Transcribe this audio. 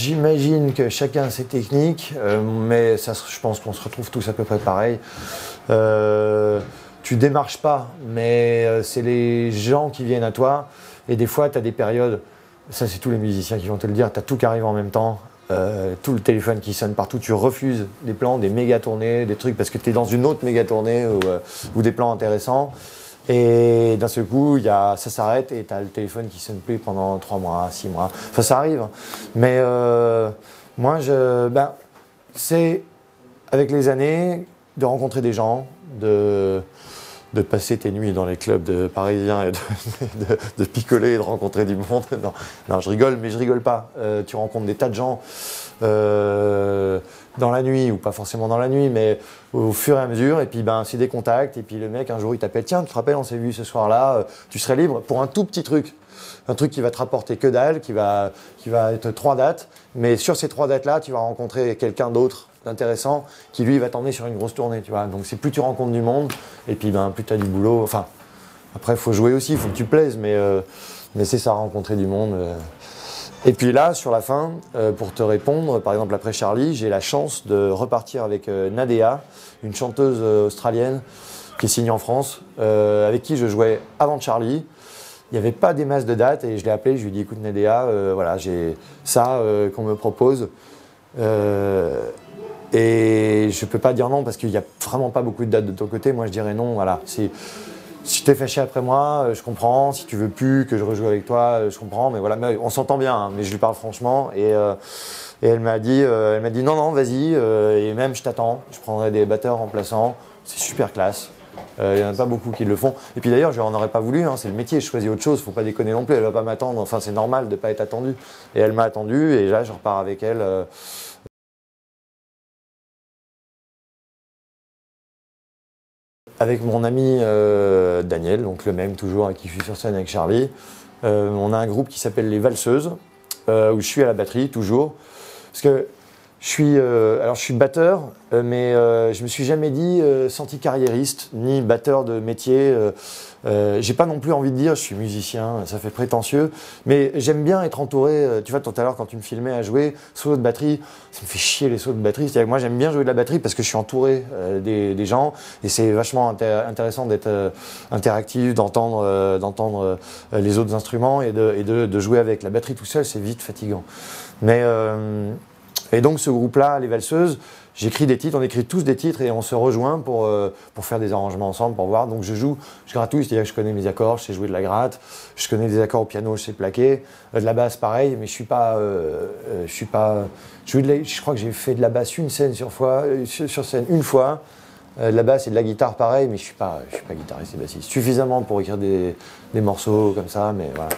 j'imagine que chacun a ses techniques, mais ça, je pense qu'on se retrouve tous à peu près pareil. Tu démarches pas, mais c'est les gens qui viennent à toi. Et des fois, tu as des périodes, ça c'est tous les musiciens qui vont te le dire, tu as tout qui arrive en même temps. Tout le téléphone qui sonne partout, tu refuses des plans, des méga tournées, des trucs parce que tu es dans une autre méga tournée ou des plans intéressants. Et d'un seul coup, ça s'arrête et tu as le téléphone qui sonne plus pendant 3 mois, 6 mois. Enfin, ça arrive. Mais moi, c'est avec les années de rencontrer des gens, de passer tes nuits dans les clubs parisiens et de picoler et de rencontrer du monde. Non, je rigole, mais je rigole pas. Tu rencontres des tas de gens dans la nuit, ou pas forcément dans la nuit, mais au fur et à mesure, et puis c'est des contacts, et puis le mec un jour il t'appelle, tiens, tu te rappelles, on s'est vu ce soir-là, tu serais libre pour un tout petit truc. Un truc qui va te rapporter que dalle, qui va être 3 dates, mais sur ces 3 dates-là, tu vas rencontrer quelqu'un d'autre d'intéressant qui lui va t'emmener sur une grosse tournée, tu vois. Donc c'est plus tu rencontres du monde, et puis plus tu as du boulot. Enfin, après il faut jouer aussi, il faut que tu plaises, mais c'est ça, rencontrer du monde. Et puis là, sur la fin, pour te répondre, par exemple après Charlie, j'ai la chance de repartir avec Nadea, une chanteuse australienne qui est signée en France, avec qui je jouais avant Charlie. Il n'y avait pas des masses de dates et je l'ai appelé, je lui ai dit écoute Nadea, voilà, j'ai ça qu'on me propose. Et je ne peux pas dire non parce qu'il n'y a vraiment pas beaucoup de dates de ton côté. Moi je dirais non, voilà. Si tu t'es fâché après moi, je comprends. Si tu veux plus que je rejoue avec toi, je comprends. Mais voilà, on s'entend bien, hein, mais je lui parle franchement. Et elle m'a dit non, vas-y. Et même je t'attends. Je prendrai des batteurs remplaçants. C'est super classe. Il n'y en a pas beaucoup qui le font. Et puis d'ailleurs, je n'en aurais pas voulu, hein, c'est le métier, je choisis autre chose, faut pas déconner non plus, elle va pas m'attendre, enfin c'est normal de ne pas être attendue. Et elle m'a attendu, et là je repars avec elle. Avec mon ami Daniel, donc le même toujours, avec qui je suis sur scène avec Charlie. On a un groupe qui s'appelle Les Valseuses, où je suis à la batterie toujours. Parce que je suis batteur, mais je me suis jamais senti carriériste, ni batteur de métier. J'ai pas non plus envie de dire je suis musicien, ça fait prétentieux, mais j'aime bien être entouré. Tu vois, tout à l'heure quand tu me filmais à jouer solo de batterie, ça me fait chier les solos de batterie. C'est-à-dire que moi j'aime bien jouer de la batterie parce que je suis entouré des gens et c'est vachement intéressant d'être interactif, d'entendre les autres instruments et de jouer avec. La batterie tout seul, c'est vite fatigant. Et donc ce groupe-là, les Valseuses, j'écris des titres, on écrit tous des titres et on se rejoint pour faire des arrangements ensemble, pour voir. Donc je gratouille, c'est-à-dire que je connais mes accords, je sais jouer de la gratte, je connais des accords au piano, je sais plaquer. De la basse, pareil, mais je crois que j'ai fait de la basse sur scène une fois. De la basse et de la guitare, pareil, mais je suis pas guitariste et bassiste. Suffisamment pour écrire des morceaux comme ça, mais voilà.